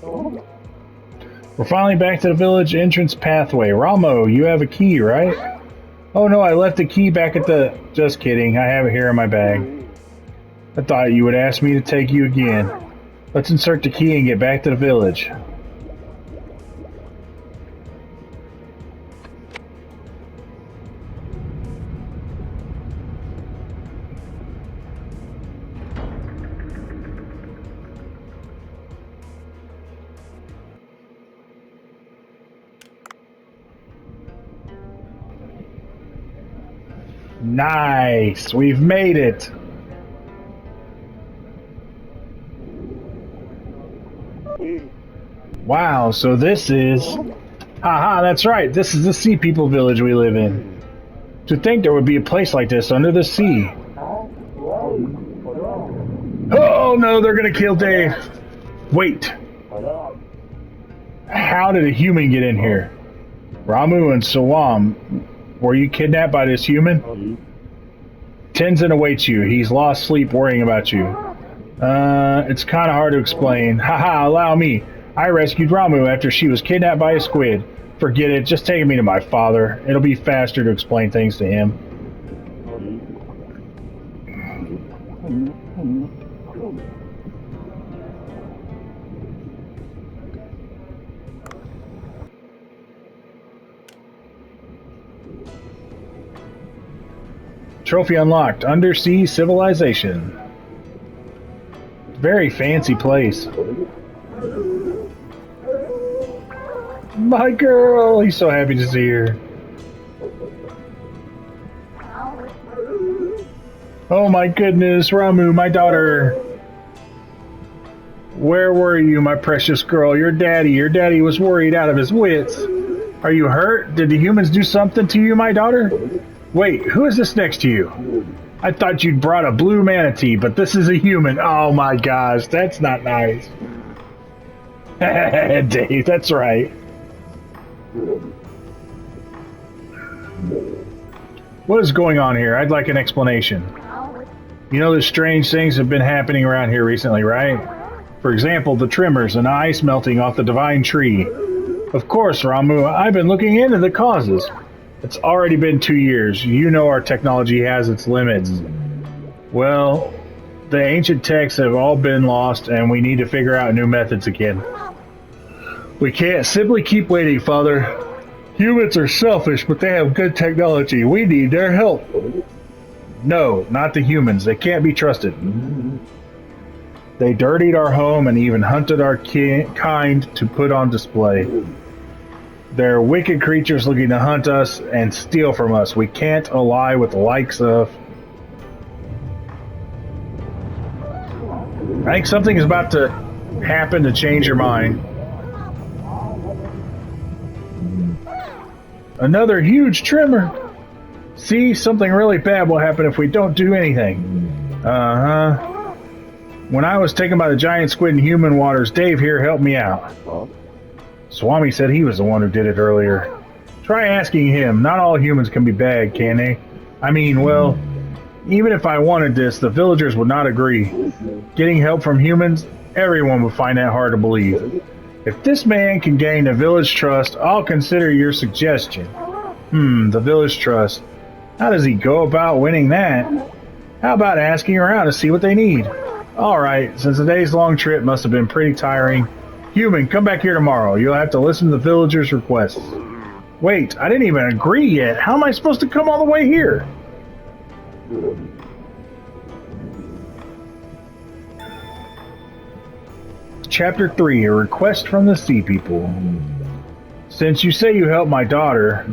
We're finally back to the village entrance pathway. Ramo, you have a key, right? Oh no, I left the key back at the... Just kidding, I have it here in my bag. I thought you would ask me to take you again. Let's insert the key and get back to the village. Nice! We've made it! Wow, so this is... Haha, that's right, this is the Sea People village we live in. To think there would be a place like this under the sea. Oh no, they're gonna kill Dave! Wait! How did a human get in here? Ramu and Sawam, were you kidnapped by this human? Tenzin awaits you. He's lost sleep worrying about you. It's kind of hard to explain. Haha, allow me. I rescued Ramu after she was kidnapped by a squid. Forget it, just take me to my father. It'll be faster to explain things to him. Trophy unlocked. Undersea civilization. Very fancy place. My girl! He's so happy to see her. Oh my goodness, Ramu, my daughter. Where were you, my precious girl? Your daddy was worried out of his wits. Are you hurt? Did the humans do something to you, my daughter? Wait, who is this next to you? I thought you'd brought a blue manatee, but this is a human. Oh my gosh, that's not nice. Dave, that's right. What is going on here? I'd like an explanation. You know, there's strange things have been happening around here recently, right? For example, the tremors and ice melting off the divine tree. Of course, Ramu, I've been looking into the causes. It's already been 2 years. You know our technology has its limits. Well, the ancient texts have all been lost, and we need to figure out new methods again. We can't simply keep waiting, Father. Humans are selfish, but they have good technology. We need their help. No, not the humans. They can't be trusted. They dirtied our home and even hunted our kind to put on display. They're wicked creatures looking to hunt us and steal from us. We can't ally with the likes of... I think something is about to happen to change your mind. Another huge tremor. See, something really bad will happen if we don't do anything. Uh-huh. When I was taken by the giant squid in human waters, Dave here helped me out. Swami said he was the one who did it earlier. Try asking him. Not all humans can be bad, can they? I mean, well, even if I wanted this, the villagers would not agree. Getting help from humans, everyone would find that hard to believe. If this man can gain the village trust, I'll consider your suggestion. The village trust. How does he go about winning that? How about asking around to see what they need? Alright, since the day's long trip must have been pretty tiring, human, come back here tomorrow. You'll have to listen to the villagers' requests. Wait, I didn't even agree yet. How am I supposed to come all the way here? Chapter 3, A Request from the Sea People. Since you say you helped my daughter,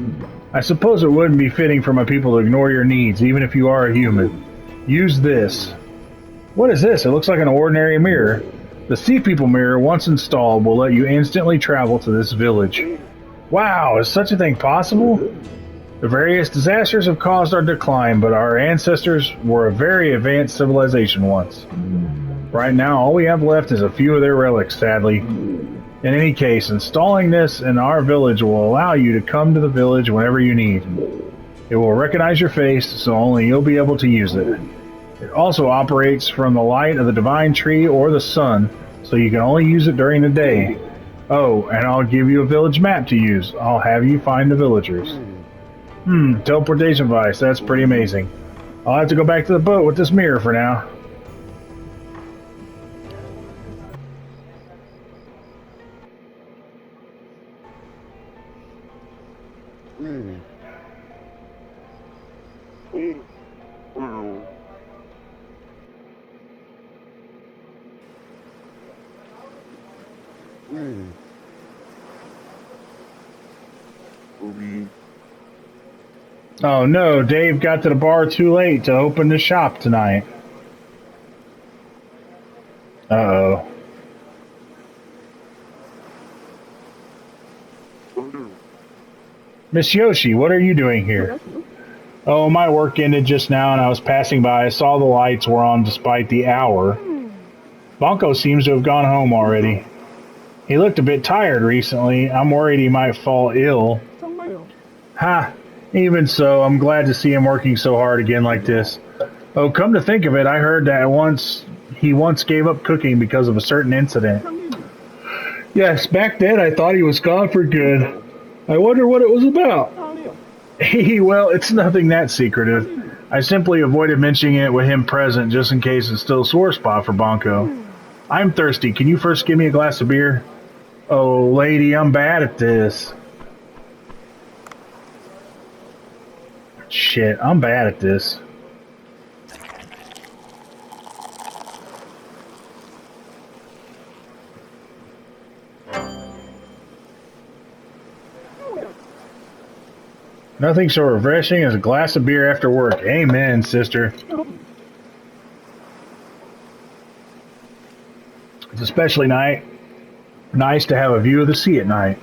I suppose it wouldn't be fitting for my people to ignore your needs, even if you are a human. Use this. What is this? It looks like an ordinary mirror. The Sea People mirror, once installed, will let you instantly travel to this village. Wow, is such a thing possible? The various disasters have caused our decline, but our ancestors were a very advanced civilization once. Right now, all we have left is a few of their relics, sadly. In any case, installing this in our village will allow you to come to the village whenever you need. It will recognize your face, so only you'll be able to use it. It also operates from the light of the divine tree or the sun, so you can only use it during the day. Oh, and I'll give you a village map to use. I'll have you find the villagers. Teleportation device. That's pretty amazing. I'll have to go back to the boat with this mirror for now. Oh no, Dave got to the bar too late to open the shop tonight. Uh-oh. Miss Yoshi, what are you doing here? Oh, my work ended just now and I was passing by. I saw the lights were on despite the hour. Banco seems to have gone home already. He looked a bit tired recently. I'm worried he might fall ill. Ha! Even so, I'm glad to see him working so hard again like this. Oh, come to think of it, I heard that he once gave up cooking because of a certain incident. Yes, back then I thought he was gone for good. I wonder what it was about. Well, it's nothing that secretive. I simply avoided mentioning it with him present just in case it's still a sore spot for Banco. I'm thirsty. Can you first give me a glass of beer? Oh, lady, I'm bad at this. Shit, I'm bad at this. Nothing so refreshing as a glass of beer after work. Amen, sister. It's especially nice to have a view of the sea at night.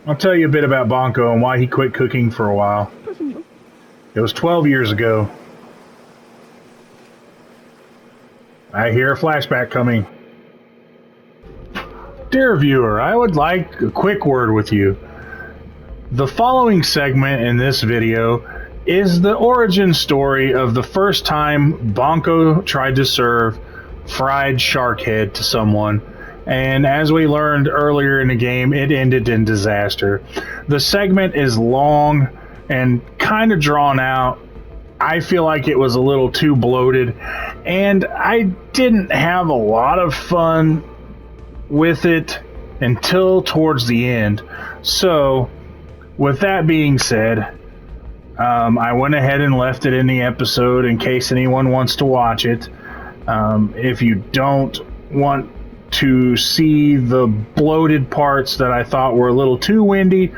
I'll tell you a bit about Banco and why he quit cooking for a while. It was 12 years ago. I hear a flashback coming. Dear viewer, I would like a quick word with you. The following segment in this video is the origin story of the first time Banco tried to serve fried shark head to someone, and as we learned earlier in the game, it ended in disaster. The segment is long and kind of drawn out. I feel like it was a little too bloated, and I didn't have a lot of fun with it until towards the end. So, with that being said, I went ahead and left it in the episode in case anyone wants to watch it. If you don't want to see the bloated parts that I thought were a little too windy,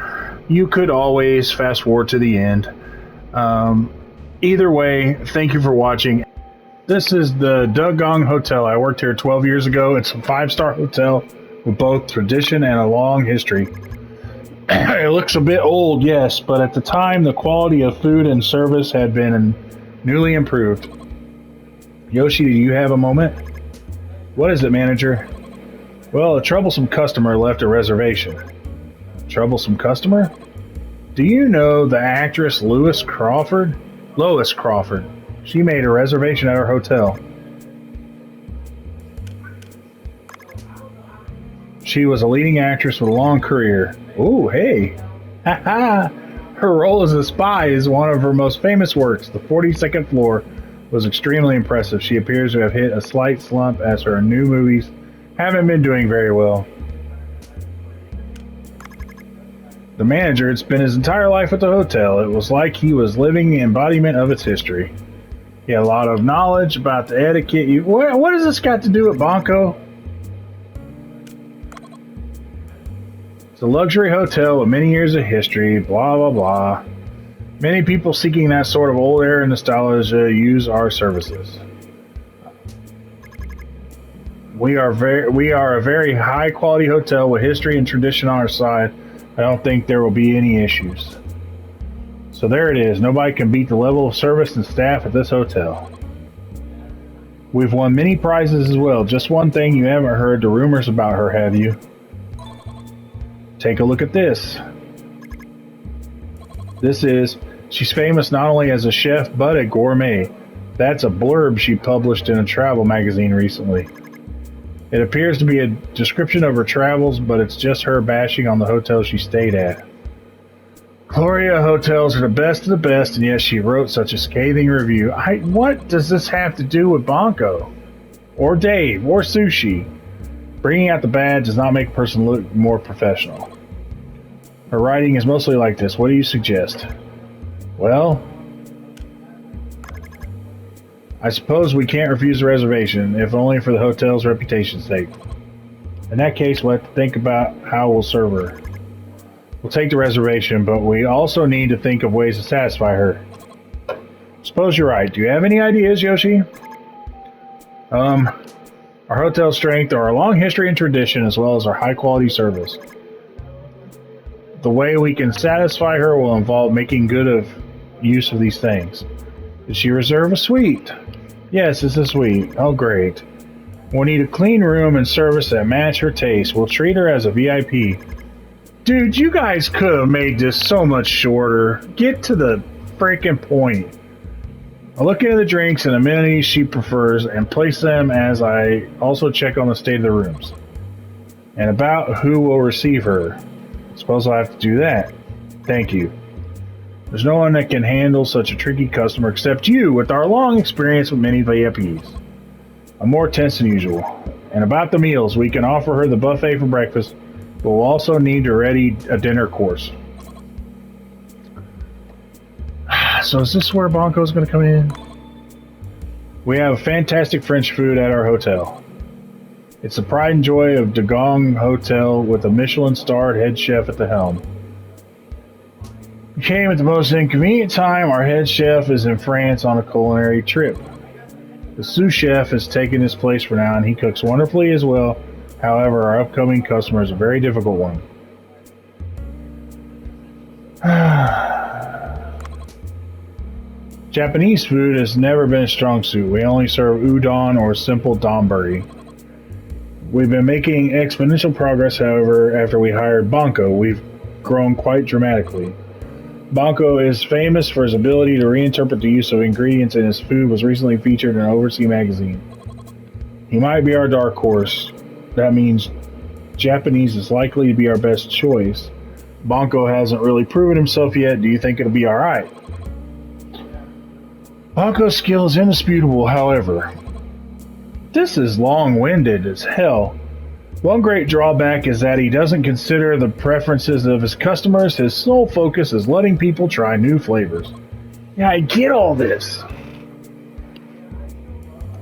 you could always fast forward to the end. Either way, thank you for watching. This is the Dugong Hotel. I worked here 12 years ago. It's a 5-star hotel with both tradition and a long history. It looks a bit old, yes, but at the time the quality of food and service had been newly improved. Yoshi, do you have a moment? What is it, manager? Well, a troublesome customer left a reservation. Troublesome customer? Do you know the actress Lois Crawford? She made a reservation at our hotel. She was a leading actress with a long career. Ooh, hey. Ha ha. Her role as a spy is one of her most famous works. The 42nd Floor was extremely impressive. She appears to have hit a slight slump as her new movies haven't been doing very well. The manager had spent his entire life at the hotel. It was like he was living the embodiment of its history. He had a lot of knowledge about the etiquette. What has this got to do with Banco? It's a luxury hotel with many years of history, blah, blah, blah. Many people seeking that sort of old air and nostalgia use our services. We are a very high quality hotel with history and tradition on our side. I don't think there will be any issues. So there it is. Nobody can beat the level of service and staff at this hotel. We've won many prizes as well. Just one thing, you haven't heard the rumors about her, have you? Take a look at this. She's famous not only as a chef, but a gourmet. That's a blurb she published in a travel magazine recently. It appears to be a description of her travels, but it's just her bashing on the hotel she stayed at. Gloria hotels are the best of the best, and yet she wrote such a scathing review. What does this have to do with Banco? Or Dave? Or Sushi? Bringing out the bad does not make a person look more professional. Her writing is mostly like this. What do you suggest? Well, I suppose we can't refuse the reservation, if only for the hotel's reputation's sake. In that case, we'll have to think about how we'll serve her. We'll take the reservation, but we also need to think of ways to satisfy her. Suppose you're right. Do you have any ideas, Yoshi? Our hotel's strength are our long history and tradition, as well as our high-quality service. The way we can satisfy her will involve making good of use of these things. Did she reserve a suite? Yes, it's a suite. Oh, great. We'll need a clean room and service that match her taste. We'll treat her as a VIP. Dude, you guys could have made this so much shorter. Get to the freaking point. I'll look into the drinks and amenities she prefers and place them as I also check on the state of the rooms. And about who will receive her. I suppose I'll have to do that. Thank you. There's no one that can handle such a tricky customer except you, with our long experience with many VIPs. I'm more tense than usual. And about the meals, we can offer her the buffet for breakfast, but we'll also need to ready a dinner course. So is this where Banco's going to come in? We have fantastic French food at our hotel. It's the pride and joy of Dagong Hotel with a Michelin-starred head chef at the helm. We came at the most inconvenient time. Our head chef is in France on a culinary trip. The sous chef has taken his place for now, and he cooks wonderfully as well. However, our upcoming customer is a very difficult one. Japanese food has never been a strong suit. We only serve udon or simple donburi. We've been making exponential progress, however, after we hired Banco. We've grown quite dramatically. Banco is famous for his ability to reinterpret the use of ingredients in his food, was recently featured in an overseas magazine. He might be our dark horse. That means Japanese is likely to be our best choice. Banco hasn't really proven himself yet. Do you think it'll be alright? Banco's skill is indisputable, however. This is long-winded as hell. One great drawback is that he doesn't consider the preferences of his customers. His sole focus is letting people try new flavors. Yeah, I get all this.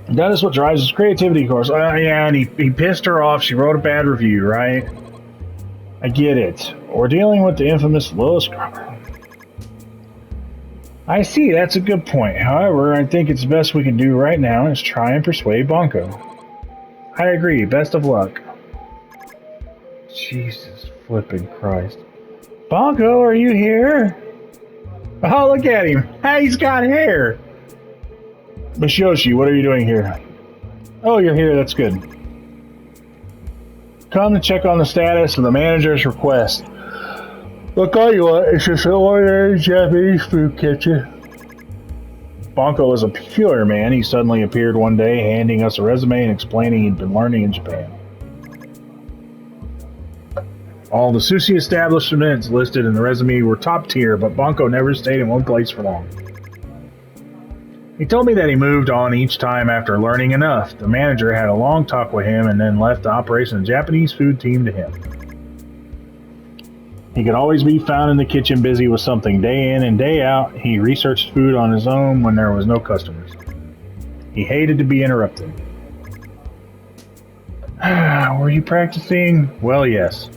That is what drives his creativity, of course. Yeah, and he pissed her off. She wrote a bad review, right? I get it. We're dealing with the infamous Lois Crocker. I see, that's a good point. However, I think it's the best we can do right now is try and persuade Banco. I agree. Best of luck. Jesus flipping Christ. Banco, are you here? Oh, look at him. Hey, he's got hair. Miss Yoshi, what are you doing here? Oh, you're here. That's good. Come to check on the status of the manager's request. Look, all you want, it's just an ordinary Japanese food kitchen. Banco is a peculiar man. He suddenly appeared one day, handing us a resume and explaining he'd been learning in Japan. All the sushi establishments listed in the resume were top tier, but Banco never stayed in one place for long. He told me that he moved on each time after learning enough. The manager had a long talk with him and then left the operation of the Japanese food team to him. He could always be found in the kitchen busy with something day in and day out. He researched food on his own when there was no customers. He hated to be interrupted. Were you practicing? Well, yes.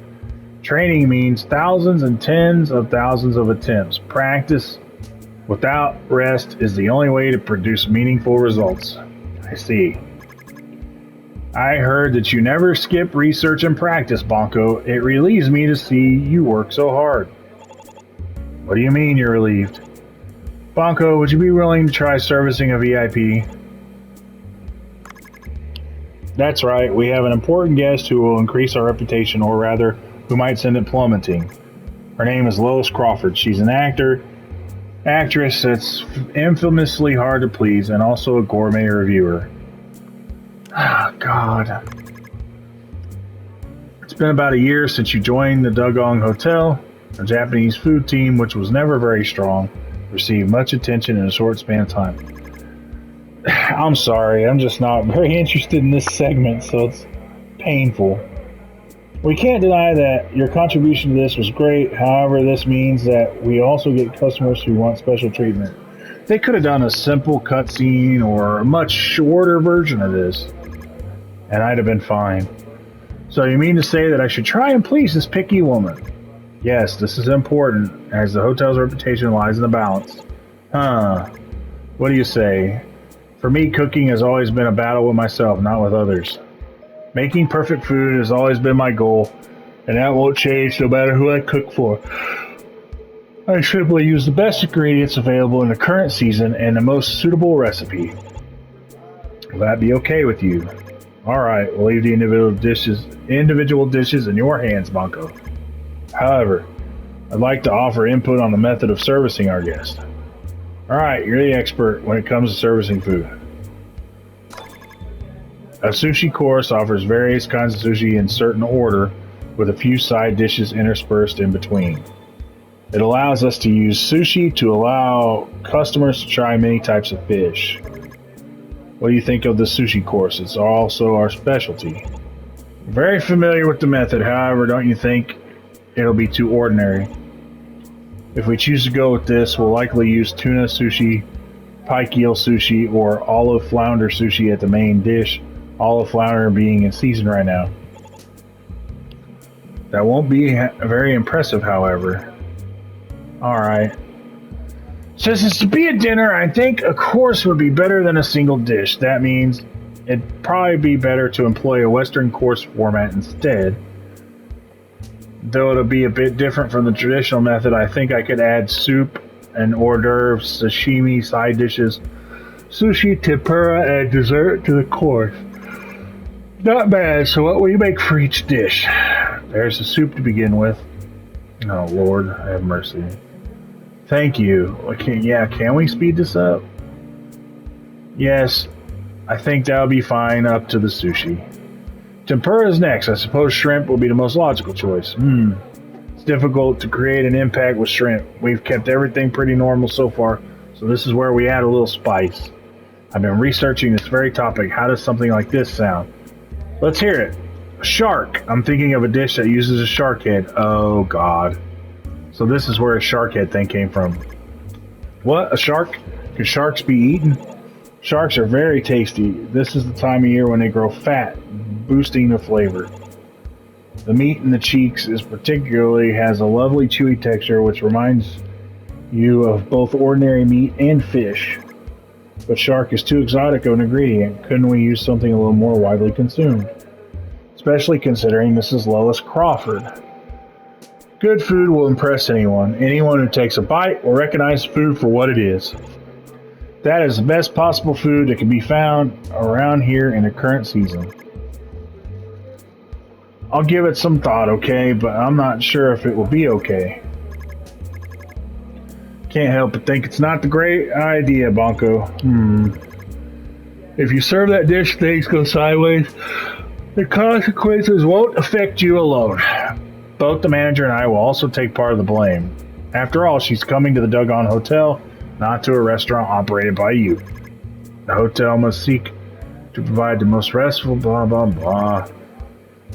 Training means thousands and tens of thousands of attempts. Practice without rest is the only way to produce meaningful results. I see. I heard that you never skip research and practice, Banco. It relieves me to see you work so hard. What do you mean you're relieved? Banco, would you be willing to try servicing a VIP? That's right, we have an important guest who will increase our reputation, or rather, who might send it plummeting. Her name is Lois Crawford. She's an actor, actress that's infamously hard to please, and also a gourmet reviewer. Ah, God. It's been about a year since you joined the Dugong Hotel. A Japanese food team, which was never very strong, received much attention in a short span of time. I'm sorry, I'm just not very interested in this segment, so it's painful. We can't deny that your contribution to this was great. However, this means that we also get customers who want special treatment. They could have done a simple cutscene or a much shorter version of this, and I'd have been fine. So you mean to say that I should try and please this picky woman? Yes, this is important, as the hotel's reputation lies in the balance. Huh. What do you say? For me, cooking has always been a battle with myself, not with others. Making perfect food has always been my goal, and that won't change no matter who I cook for. I simply use the best ingredients available in the current season and the most suitable recipe. Will that be okay with you? Alright, we'll leave the individual dishes in your hands, Banco. However, I'd like to offer input on the method of servicing our guests. Alright, you're the expert when it comes to servicing food. A sushi course offers various kinds of sushi in certain order, with a few side dishes interspersed in between. It allows us to use sushi to allow customers to try many types of fish. What do you think of the sushi course? It's also our specialty. Very familiar with the method, however, don't you think it'll be too ordinary? If we choose to go with this, we'll likely use tuna sushi, pike eel sushi, or olive flounder sushi at the main dish, olive flounder being in season right now. That won't be very impressive, however. Alright. Since it's to be a dinner, I think a course would be better than a single dish. That means it'd probably be better to employ a Western course format instead. Though it'll be a bit different from the traditional method, I think I could add soup and hors d'oeuvres, sashimi, side dishes, sushi, tempura, and dessert to the course. Not bad, so what will you make for each dish? There's the soup to begin with. Oh, Lord, have mercy. Thank you. Can we speed this up? Yes, I think that'll be fine up to the sushi. Tempura is next. I suppose shrimp will be the most logical choice. It's difficult to create an impact with shrimp. We've kept everything pretty normal so far, so this is where we add a little spice. I've been researching this very topic. How does something like this sound? Let's hear it. Shark. I'm thinking of a dish that uses a shark head. Oh, God. So this is where a shark head thing came from. What? A shark? Can sharks be eaten? Sharks are very tasty. This is the time of year when they grow fat, boosting the flavor. The meat in the cheeks has a lovely chewy texture, which reminds you of both ordinary meat and fish. But shark is too exotic of an ingredient. Couldn't we use something a little more widely consumed? Especially considering this is Lois Crawford. Good food will impress anyone. Anyone who takes a bite will recognize food for what it is. That is the best possible food that can be found around here in the current season. I'll give it some thought, okay, but I'm not sure if it will be okay. Can't help but think it's not the great idea, Banco. If you serve that dish, things go sideways. The consequences won't affect you alone. Both the manager and I will also take part of the blame. After all, she's coming to the Dugong Hotel, not to a restaurant operated by you. The hotel must seek to provide the most restful blah blah blah.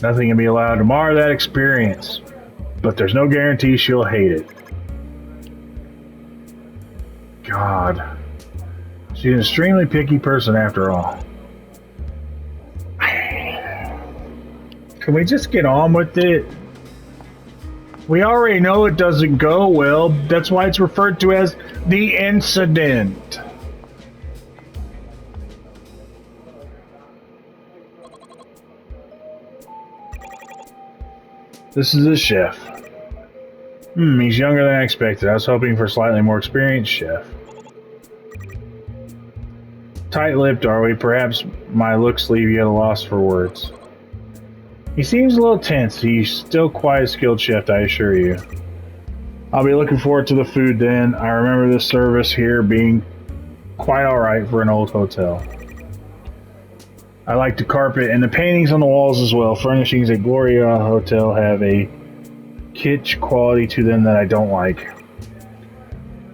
Nothing can be allowed to mar that experience, but there's no guarantee she'll hate it. God. She's an extremely picky person after all. Can we just get on with it? We already know it doesn't go well. That's why it's referred to as the incident. This is the chef. He's younger than I expected. I was hoping for a slightly more experienced chef. Tight-lipped, are we? Perhaps my looks leave you at a loss for words. He seems a little tense. He's still quite a skilled chef, I assure you. I'll be looking forward to the food then. I remember this service here being quite alright for an old hotel. I like the carpet and the paintings on the walls as well. Furnishings at Gloria Hotel have a kitsch quality to them that I don't like.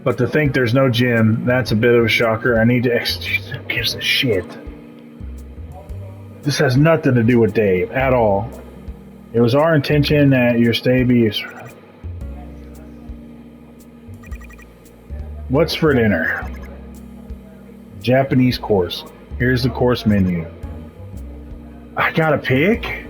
But to think there's no gym, that's a bit of a shocker. I need to who gives a shit? This has nothing to do with Dave at all. It was our intention that your stay be... What's for dinner? Japanese course. Here's the course menu. I gotta pick?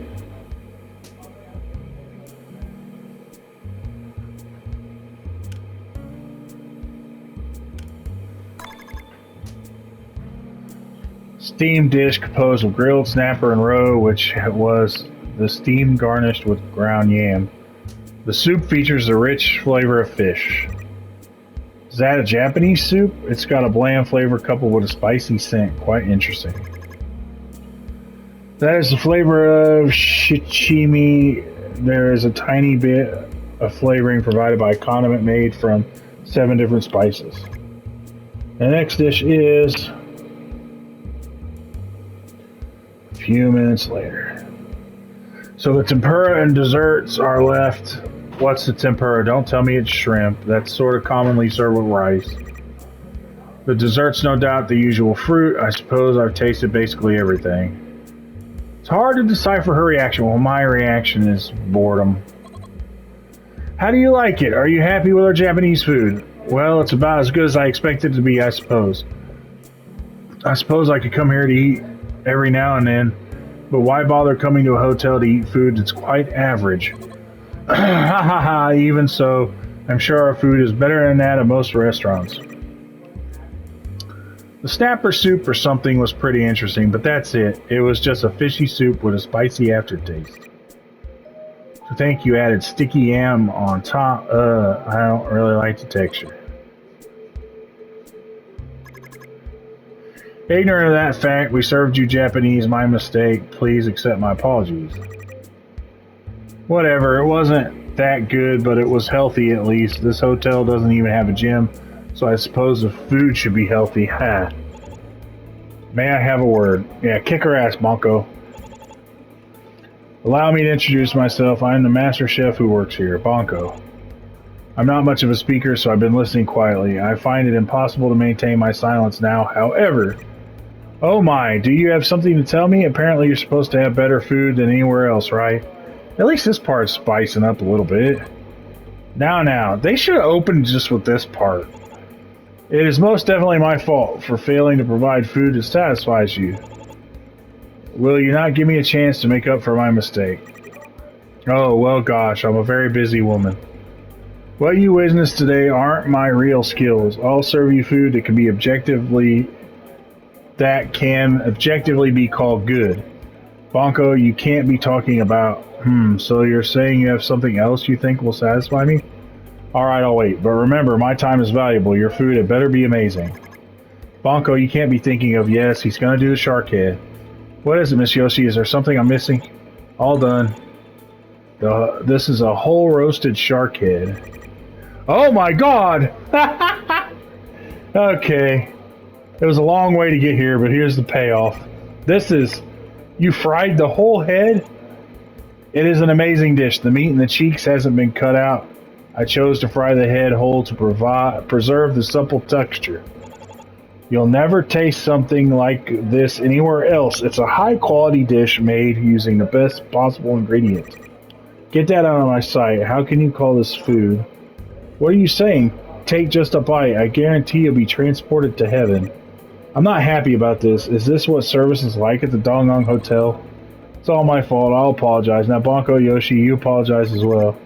Steamed dish composed of grilled snapper and roe, which was the steam garnished with ground yam. The soup features the rich flavor of fish. Is that a Japanese soup? It's got a bland flavor coupled with a spicy scent. Quite interesting. That is the flavor of shichimi. There is a tiny bit of flavoring provided by a condiment made from 7 different spices. The next dish is a few minutes later. So the tempura and desserts are left. What's the tempura? Don't tell me it's shrimp. That's sort of commonly served with rice. The desserts, no doubt, the usual fruit. I suppose I've tasted basically everything. It's hard to decipher her reaction. Well, my reaction is boredom. How do you like it? Are you happy with our Japanese food? Well, it's about as good as I expected it to be, I suppose. I suppose I could come here to eat every now and then, but why bother coming to a hotel to eat food that's quite average? Ha ha ha, even so, I'm sure our food is better than that at most restaurants. The snapper soup or something was pretty interesting, but that's it. It was just a fishy soup with a spicy aftertaste. To think you added sticky yam on top, I don't really like the texture. Ignorant of that fact, we served you Japanese, my mistake. Please accept my apologies. Whatever, it wasn't that good, but it was healthy at least. This hotel doesn't even have a gym, so I suppose the food should be healthy. Ha. May I have a word? Yeah, kick her ass, Banco. Allow me to introduce myself. I am the master chef who works here, Banco. I'm not much of a speaker, so I've been listening quietly. I find it impossible to maintain my silence now. However, oh my, do you have something to tell me? Apparently you're supposed to have better food than anywhere else, right? At least this part's spicing up a little bit. Now, they should have opened just with this part. It is most definitely my fault for failing to provide food that satisfies you. Will you not give me a chance to make up for my mistake? Oh, well gosh, I'm a very busy woman. What you witnessed today aren't my real skills. I'll serve you food that can objectively be called good. Banco, you can't be talking about, so you're saying you have something else you think will satisfy me? Alright, I'll wait, but remember, my time is valuable. Your food had better be amazing. Banco, you can't be thinking of, yes, he's gonna do the shark head. What is it, Miss Yoshi? Is there something I'm missing? All done. This is a whole roasted shark head. Oh my god! Okay. It was a long way to get here, but here's the payoff. You fried the whole head? It is an amazing dish. The meat in the cheeks hasn't been cut out. I chose to fry the head whole to preserve the supple texture. You'll never taste something like this anywhere else. It's a high-quality dish made using the best possible ingredients. Get that out of my sight. How can you call this food? What are you saying? Take just a bite. I guarantee you'll be transported to heaven. I'm not happy about this. Is this what service is like at the Donggong Hotel? It's all my fault. I'll apologize. Now, Banco, Yoshi, you apologize as well.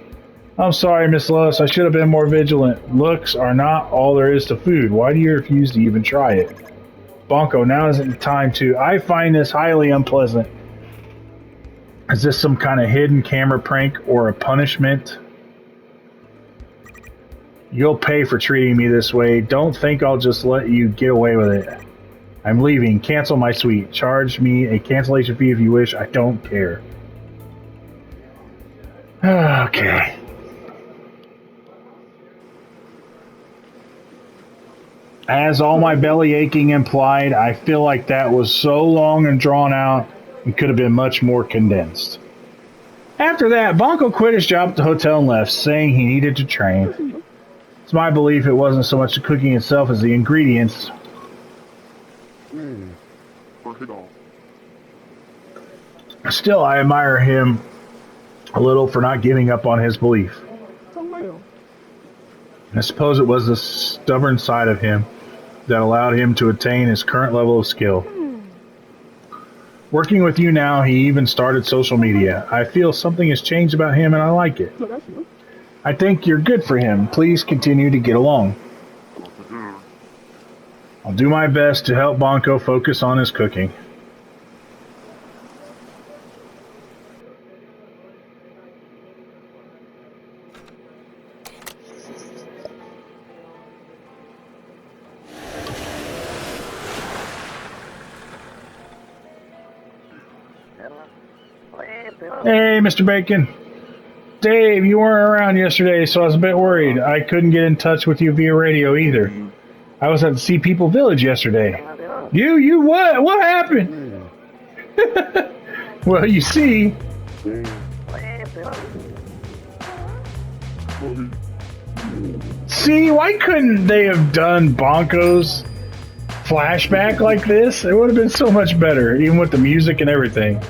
I'm sorry, Miss Lois. I should have been more vigilant. Looks are not all there is to food. Why do you refuse to even try it? Banco, now isn't the time to... I find this highly unpleasant. Is this some kind of hidden camera prank or a punishment? You'll pay for treating me this way. Don't think I'll just let you get away with it. I'm leaving. Cancel my suite. Charge me a cancellation fee if you wish. I don't care. Okay. As all my belly aching implied, I feel like that was so long and drawn out and could have been much more condensed. After that, Bonko quit his job at the hotel and left, saying he needed to train. It's my belief it wasn't so much the cooking itself as the ingredients. Still, I admire him a little for not giving up on his belief. I suppose it was the stubborn side of him that allowed him to attain his current level of skill. Working with you now, he even started social media. I feel something has changed about him and I like it. I think you're good for him. Please continue to get along. I'll do my best to help Bonko focus on his cooking. Hey, Mr. Bacon. Dave, you weren't around yesterday, so I was a bit worried. I couldn't get in touch with you via radio either. I was at the Sea People Village yesterday. You what? What happened? Well, you see... See, why couldn't they have done Bonko's flashback like this? It would have been so much better, even with the music and everything.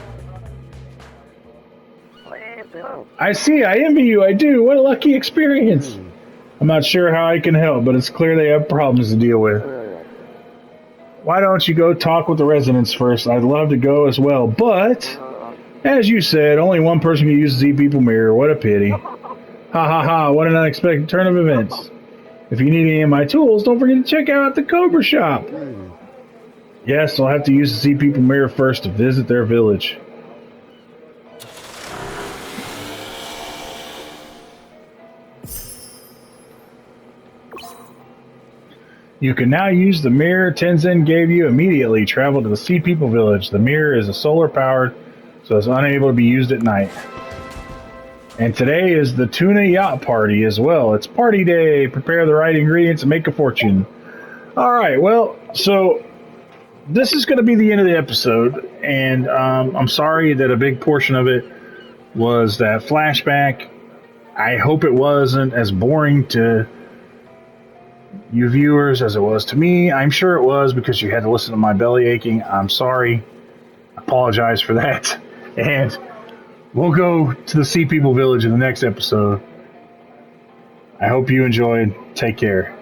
I see, I envy you, I do. What a lucky experience. I'm not sure how I can help, but it's clear they have problems to deal with. Why don't you go talk with the residents first? I'd love to go as well, but as you said, only one person can use the Z People Mirror. What a pity. Ha ha ha, what an unexpected turn of events. If you need any of my tools, don't forget to check out the Cobra Shop. Yes, I'll have to use the Z People Mirror first to visit their village. You can now use the mirror Tenzin gave you immediately. Travel to the Sea People Village. The mirror is solar powered, so it's unable to be used at night. And today is the Tuna Yacht Party as well. It's party day. Prepare the right ingredients and make a fortune. Alright, well, so this is going to be the end of the episode. And I'm sorry that a big portion of it was that flashback. I hope it wasn't as boring to you viewers as it was to me. I'm sure it was because you had to listen to my belly aching. I'm sorry. I apologize for that. And we'll go to the Sea People Village in the next episode. I hope you enjoyed. Take care.